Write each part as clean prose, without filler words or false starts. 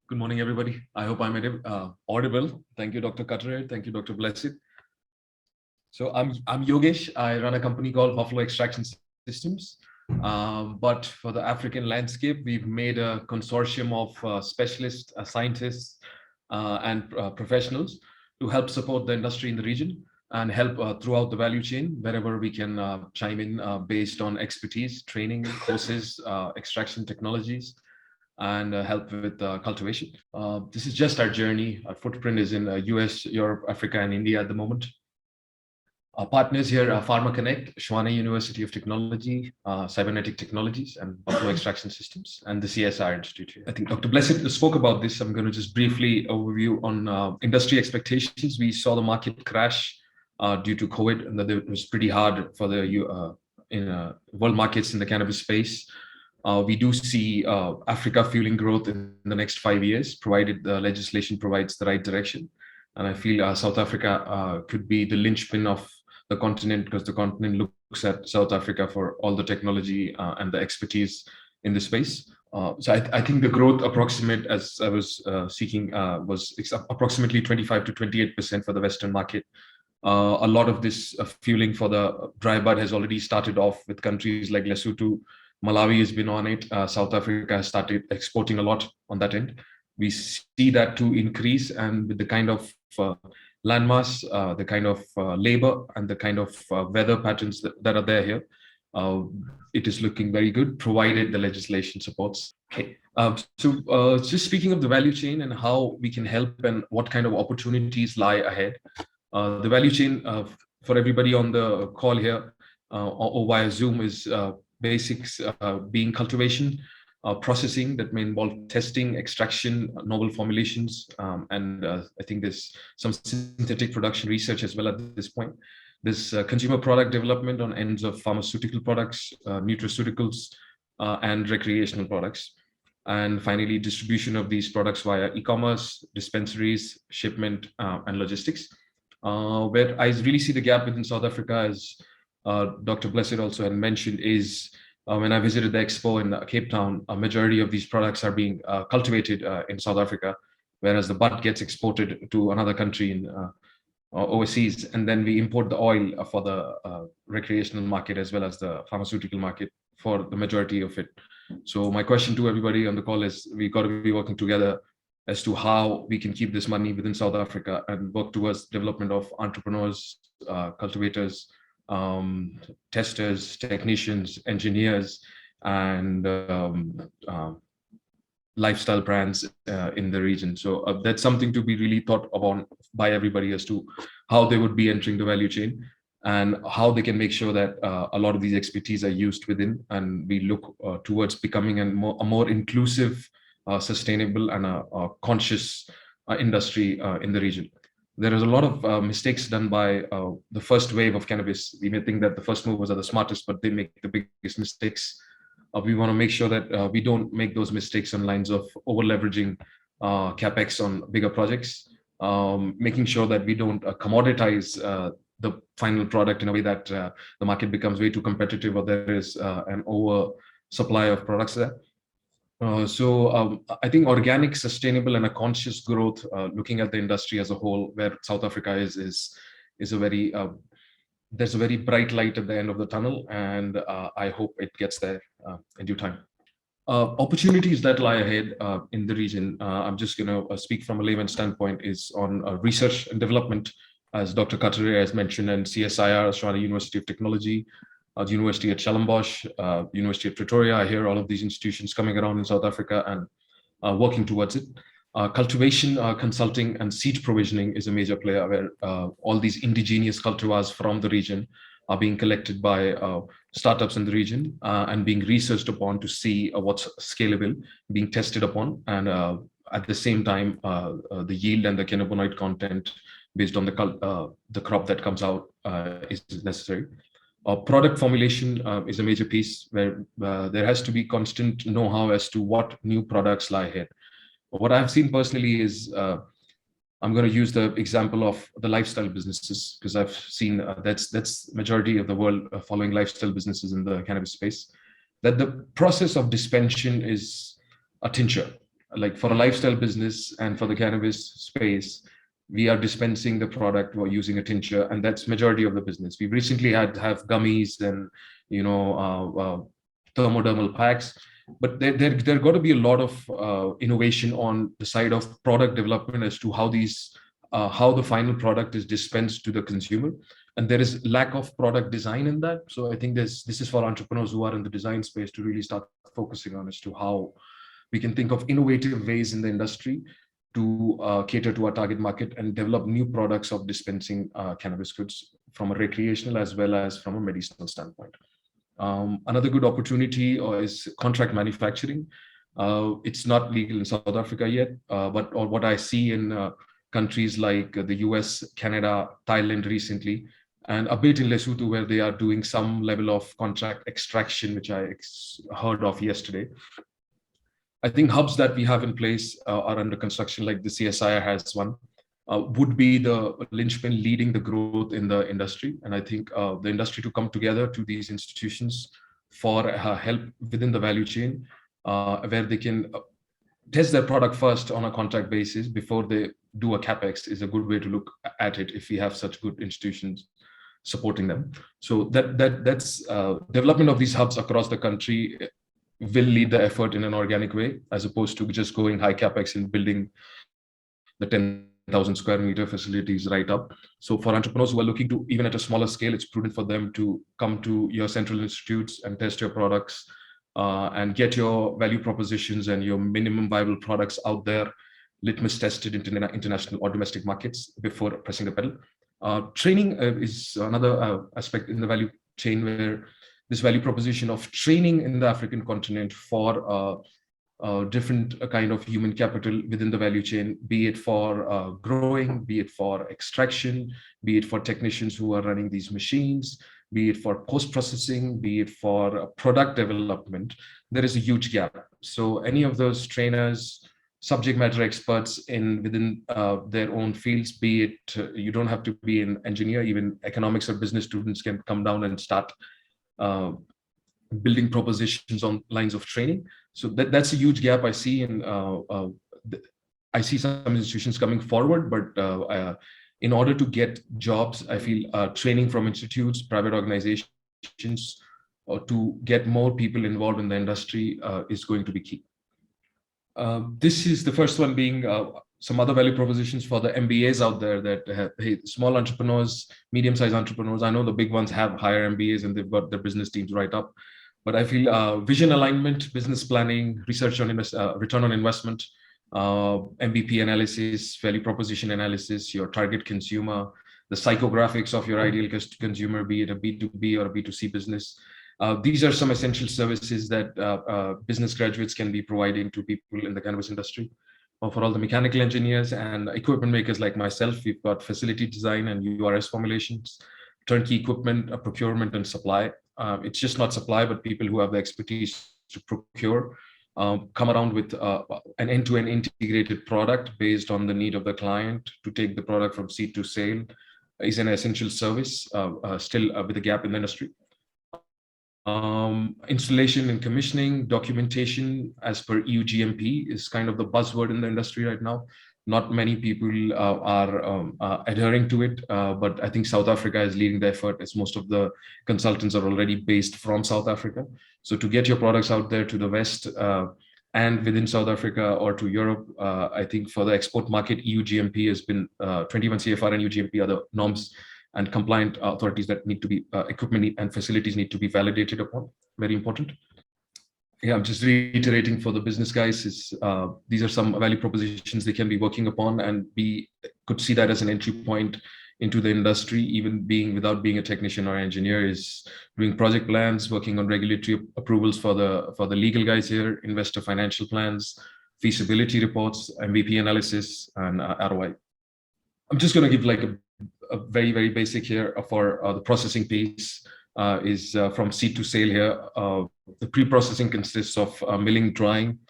Good morning, everybody. I hope I'm audible. Thank you, Dr. Cutter. Thank you, Dr. Blessed. So I'm Yogesh. I run a company called Buffalo Extraction Systems. But for the African landscape, we've made a consortium of specialists, scientists, and professionals to help support the industry in the region and help throughout the value chain wherever we can chime in based on expertise, training, courses, extraction technologies, and help with cultivation. This is just our journey. Our footprint is in US, Europe, Africa, and India at the moment. Our partners here are Pharma Connect, Shwana University of Technology, Cybernetic Technologies, and Buffalo Extraction Systems, and the CSIR Institute. I think Dr. Blessed spoke about this. I'm going to just briefly overview on industry expectations. We saw the market crash due to COVID, and that it was pretty hard for the world markets in the cannabis space. We do see Africa fueling growth in the next 5 years, provided the legislation provides the right direction. And I feel South Africa could be the linchpin of the continent, because the continent looks at South Africa for all the technology and the expertise in the space. So I think the growth approximate, as I was seeking, was approximately 25 to 28% for the Western market. A lot of this fueling for the dry bud has already started off with countries like Lesotho. Malawi has been on it. South Africa has started exporting a lot on that end. We see that to increase, and with the kind of landmass, the kind of labor, and the kind of weather patterns that are there here, it is looking very good, provided the legislation supports. Okay. So just speaking of the value chain and how we can help and what kind of opportunities lie ahead. The value chain for everybody on the call here or via Zoom is basics being cultivation, processing that may involve testing, extraction, novel formulations, and I think there's some synthetic production research as well at this point. There's consumer product development on ends of pharmaceutical products, nutraceuticals, and recreational products. And finally, distribution of these products via e-commerce, dispensaries, shipment, and logistics. Where I really see the gap within South Africa, as Dr. Blessed also had mentioned, is when I visited the expo in Cape Town, a majority of these products are being cultivated in South Africa, whereas the bud gets exported to another country in overseas, and then we import the oil for the recreational market as well as the pharmaceutical market for the majority of it. So my question to everybody on the call is, we've got to be working together as to how we can keep this money within South Africa and work towards development of entrepreneurs, cultivators, testers, technicians, engineers, and lifestyle brands in the region. So that's something to be really thought about by everybody as to how they would be entering the value chain and how they can make sure that a lot of these expertise are used within, and we look towards becoming a more inclusive, sustainable, and a conscious industry in the region. There is a lot of mistakes done by the first wave of cannabis. We may think that the first movers are the smartest, but they make the biggest mistakes. We want to make sure that we don't make those mistakes on lines of over leveraging capex on bigger projects, making sure that we don't commoditize the final product in a way that the market becomes way too competitive, or there is an oversupply of products there. So I think organic, sustainable, and a conscious growth, looking at the industry as a whole, where South Africa is a very there's a very bright light at the end of the tunnel, and I hope it gets there in due time. Opportunities that lie ahead in the region, I'm just going to speak from a layman's standpoint, is on research and development, as Dr. Katere has mentioned, and CSIR, Shwana University of Technology, the University at Stellenbosch, University of Pretoria. I hear all of these institutions coming around in South Africa and working towards it. Cultivation, consulting, and seed provisioning is a major player, where all these indigenous cultivars from the region are being collected by startups in the region and being researched upon to see what's scalable, being tested upon, and at the same time, the yield and the cannabinoid content based on the crop that comes out is necessary. Product formulation is a major piece, where there has to be constant know-how as to what new products lie ahead. What I've seen personally is, I'm going to use the example of the lifestyle businesses, because I've seen that's majority of the world following lifestyle businesses in the cannabis space, that the process of dispensation is a tincture. like for a lifestyle business and for the cannabis space, we are dispensing the product or using a tincture, and that's majority of the business. We recently have gummies and thermodermal packs, but there got to be a lot of innovation on the side of product development as to how the final product is dispensed to the consumer, and there is lack of product design in that. So I think this is for entrepreneurs who are in the design space to really start focusing on as to how we can think of innovative ways in the industry to cater to our target market and develop new products of dispensing cannabis goods from a recreational as well as from a medicinal standpoint. Another good opportunity is contract manufacturing. It's not legal in South Africa yet, but what I see in countries like the US, Canada, Thailand recently, and a bit in Lesotho, where they are doing some level of contract extraction, which I heard of yesterday. I think hubs that we have in place are under construction, like the CSIR has one, would be the linchpin leading the growth in the industry. And I think the industry to come together to these institutions for help within the value chain, where they can test their product first on a contract basis before they do a capex, is a good way to look at it if we have such good institutions supporting them. So that's development of these hubs across the country will lead the effort in an organic way, as opposed to just going high capex and building the 10,000 square meter facilities right up. So for entrepreneurs who are looking to, even at a smaller scale, it's prudent for them to come to your central institutes and test your products and get your value propositions and your minimum viable products out there, litmus tested into international or domestic markets before pressing the pedal. Training is another aspect in the value chain, where this value proposition of training in the African continent for different kind of human capital within the value chain, be it for growing, be it for extraction, be it for technicians who are running these machines, be it for post-processing, be it for product development, there is a huge gap. So any of those trainers, subject matter experts within their own fields, be it you don't have to be an engineer, even economics or business students can come down and start building propositions on lines of training. So that's a huge gap I see. And I see some institutions coming forward, but in order to get jobs, I feel training from institutes, private organizations, or to get more people involved in the industry is going to be key. This is the first one, being some other value propositions for the MBAs out there that have, hey, small entrepreneurs, medium-sized entrepreneurs. I know the big ones have higher MBAs and they've got their business teams right up. But I feel vision alignment, business planning, research on return on investment, MVP analysis, value proposition analysis, your target consumer, the psychographics of your ideal consumer, be it a B2B or a B2C business. These are some essential services that business graduates can be providing to people in the cannabis industry. For all the mechanical engineers and equipment makers like myself, we've got facility design and URS formulations, turnkey equipment, procurement and supply. It's just not supply, but people who have the expertise to procure, come around with an end-to-end integrated product based on the need of the client to take the product from seed to sale is an essential service, still with a gap in the industry. Installation and commissioning, documentation as per EU GMP is kind of the buzzword in the industry right now. Not many people are adhering to it, but I think South Africa is leading the effort, as most of the consultants are already based from South Africa. So to get your products out there to the West and within South Africa or to Europe, I think for the export market, EU GMP has been 21 CFR and EU GMP are the norms and compliant authorities that need to be, equipment and facilities need to be validated upon. Very important. Yeah, I'm just reiterating for the business guys, these are some value propositions they can be working upon, and we could see that as an entry point into the industry, even without being a technician or engineer, is doing project plans, working on regulatory approvals for the legal guys here, investor financial plans, feasibility reports, MVP analysis, and ROI. I'm just going to give like a very, very basic here for the processing piece. Is from seed to sale here. The pre-processing consists of milling, drying,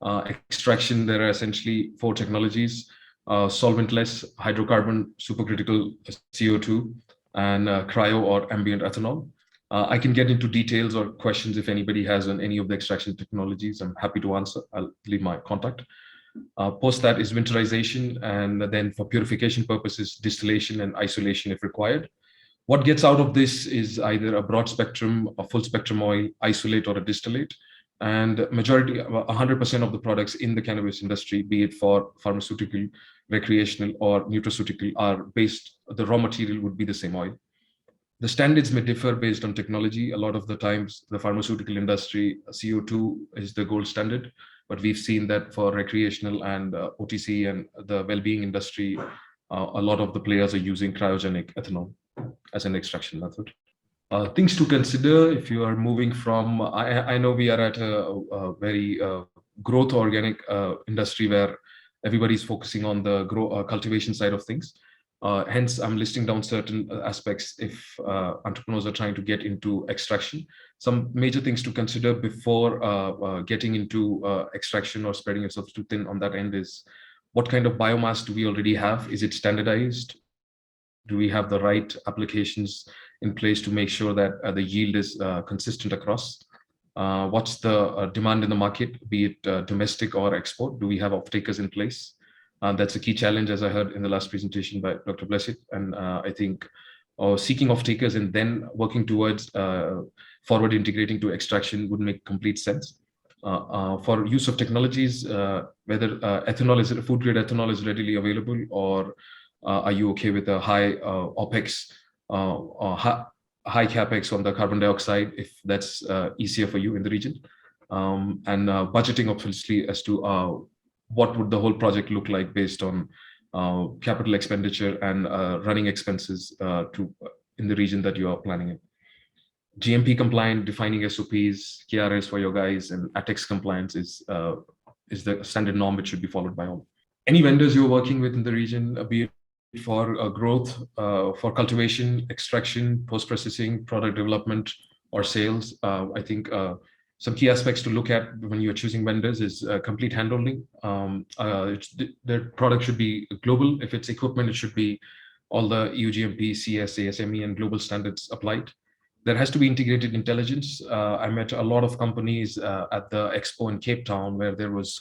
extraction. There are essentially 4 technologies: solventless, hydrocarbon, supercritical CO2, and cryo or ambient ethanol. I can get into details or questions if anybody has on any of the extraction technologies. I'm happy to answer. I'll leave my contact. Post that is winterization, and then for purification purposes, distillation and isolation if required. What gets out of this is either a broad spectrum, a full spectrum oil, isolate, or a distillate. And majority, 100% of the products in the cannabis industry, be it for pharmaceutical, recreational, or nutraceutical, are based, the raw material would be the same oil. The standards may differ based on technology. A lot of the times, the pharmaceutical industry, CO2 is the gold standard, but we've seen that for recreational and OTC and the well-being industry, a lot of the players are using cryogenic ethanol as an extraction method. Things to consider if you are moving from, I know we are at a very growth organic industry where everybody's focusing on the cultivation side of things. Hence, I'm listing down certain aspects if entrepreneurs are trying to get into extraction. Some major things to consider before getting into extraction or spreading yourself too thin on that end is, what kind of biomass do we already have? Is it standardized? Do we have the right applications in place to make sure that the yield is consistent across? What's the demand in the market, be it domestic or export? Do we have off-takers in place? That's a key challenge, as I heard in the last presentation by Dr. Blessed. And I think seeking off-takers and then working towards forward integrating to extraction would make complete sense. For use of technologies, whether food-grade ethanol is readily available, or are you okay with a high OPEX or high CapEx on the carbon dioxide, if that's easier for you in the region? And budgeting, obviously, as to what would the whole project look like based on capital expenditure and running expenses in the region that you are planning in. GMP compliant, defining SOPs, KRS for your guys, and ATEX compliance is the standard norm which should be followed by all. Any vendors you're working with in the region, be it for growth, for cultivation, extraction, post-processing, product development, or sales, I think some key aspects to look at when you're choosing vendors is complete handholding. Their product should be global. If it's equipment, it should be all the EU GMP, CS, ASME, and global standards applied. There has to be integrated intelligence. I met a lot of companies at the expo in Cape Town where there was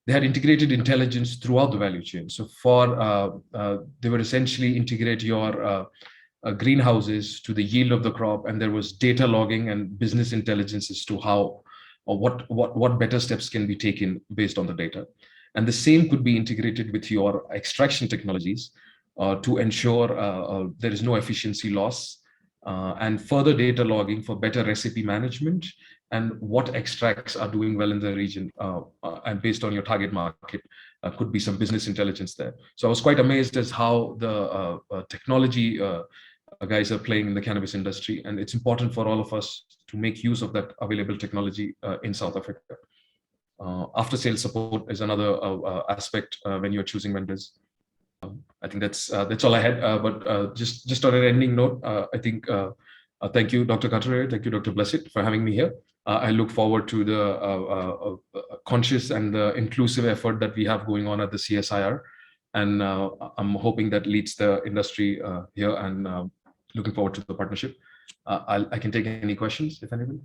they had integrated intelligence throughout the value chain. So they would essentially integrate your greenhouses to the yield of the crop, and there was data logging and business intelligence as to how or what better steps can be taken based on the data. And the same could be integrated with your extraction technologies to ensure there is no efficiency loss, and further data logging for better recipe management and what extracts are doing well in the region, and based on your target market, could be some business intelligence there. So I was quite amazed as how the technology guys are playing in the cannabis industry, and it's important for all of us to make use of that available technology in South Africa. After sales support is another aspect when you're choosing vendors. I think that's all I had. But just on an ending note, I think thank you, Dr. Carteret, thank you, Dr. Blessed, for having me here. I look forward to the conscious and the inclusive effort that we have going on at the CSIR, and I'm hoping that leads the industry here, and looking forward to the partnership. I can take any questions, if anybody.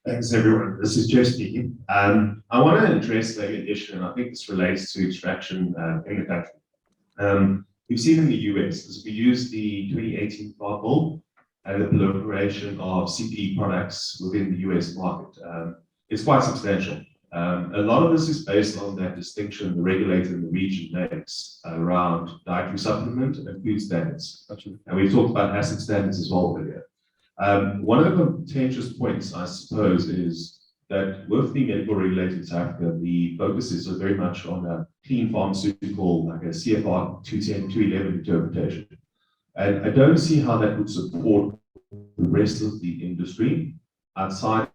Thanks, everyone. This is Joe speaking. I want to address the issue, and I think this relates to extraction in the country. We've seen in the US, as we use the 2018 FAR bill and the proliferation of CPE products within the US market, it's quite substantial. A lot of this is based on that distinction the regulator in the region makes around dietary supplement and food standards. Absolutely. And we've talked about acid standards as well earlier. One of the contentious points, I suppose, is that with the medical regulator in South Africa, the focus is very much on a clean pharmaceutical, like a CFR 210, 211 interpretation. And I don't see how that would support the rest of the industry outside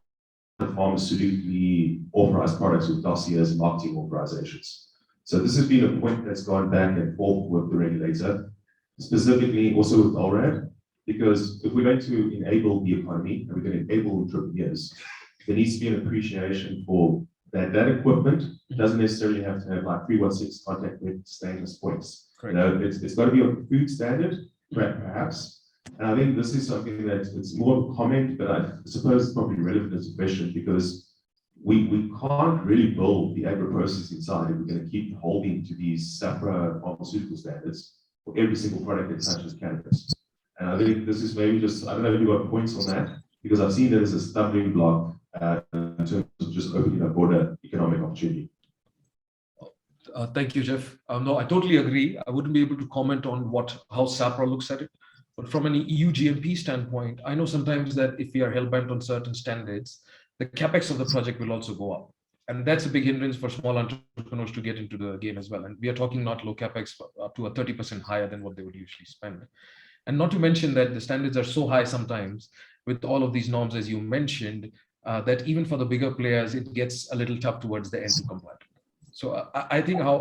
of pharmaceutically authorized products with dossiers and marketing authorizations. So this has been a point that's gone back and forth with the regulator, specifically also with LRAD, because if we're going to enable the economy and we're going to enable entrepreneurs, there needs to be an appreciation for that equipment doesn't necessarily have to have like 316 contact with stainless points. You know, it's got to be a food standard, perhaps. And I think this is something that it's more of a comment, but I suppose it's probably relevant as a question, because we can't really build the agro-processing side if we're going to keep holding to these SAPRA pharmaceutical standards for every single product that touches cannabis. And I think this is maybe just, I don't know if you got points on that, because I've seen that as a stumbling block in terms of just opening a broader economic opportunity. Thank you, Jeff. No, I totally agree. I wouldn't be able to comment on how SAPRA looks at it. But from an EU GMP standpoint, I know sometimes that if we are hell-bent on certain standards, the capex of the project will also go up. And that's a big hindrance for small entrepreneurs to get into the game as well. And we are talking not low capex, up to a 30% higher than what they would usually spend. And not to mention that the standards are so high sometimes with all of these norms, as you mentioned, that even for the bigger players, it gets a little tough towards the end to comply. So I think how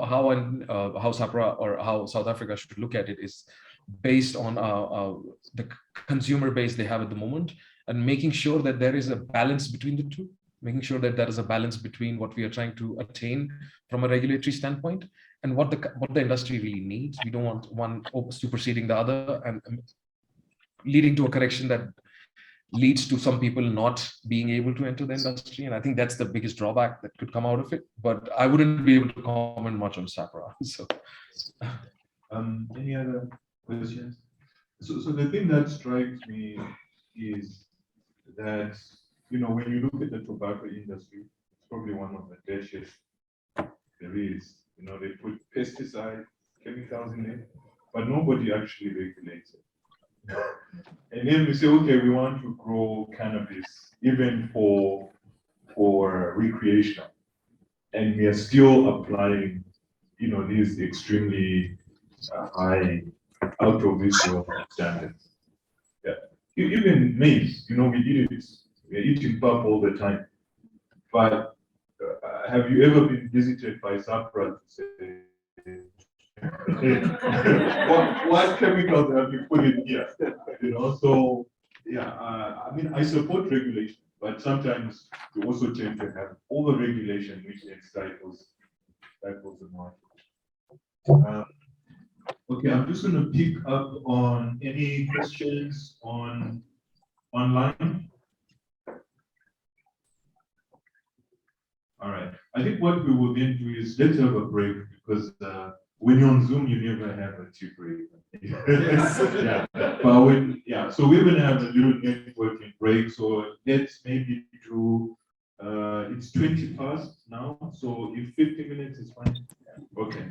SAPRA or how South Africa should look at it is based on the consumer base they have at the moment, and making sure that there is a balance between the two, making sure that there is a balance between what we are trying to attain from a regulatory standpoint and what the industry really needs. We don't want one superseding the other and leading to a correction that leads to some people not being able to enter the industry. And I think that's the biggest drawback that could come out of it. But I wouldn't be able to comment much on SAPRA. So, any other questions? So the thing that strikes me is that, you know, when you look at the tobacco industry, it's probably one of the dirtiest there is. You know, they put pesticide, chemicals in it, but nobody actually regulates it. And then we say, okay, we want to grow cannabis even for recreational, and we are still applying, you know, these extremely high, out of this world standards. Yeah, even maize, you know, we eat it. We're eating pulp all the time. But have you ever been visited by SAPRA to say, what chemicals have you put in here? You know, so yeah, I mean, I support regulation, but sometimes you also tend to have over-regulation, which then stifles the market. Okay, I'm just going to pick up on any questions online. All right. I think what we will then do is let's have a break, because when you're on Zoom, you never have a tea break. Yeah. But so we're going to have a little networking break. So let's maybe do, it's 20 past now. So if 50 minutes is fine. Okay.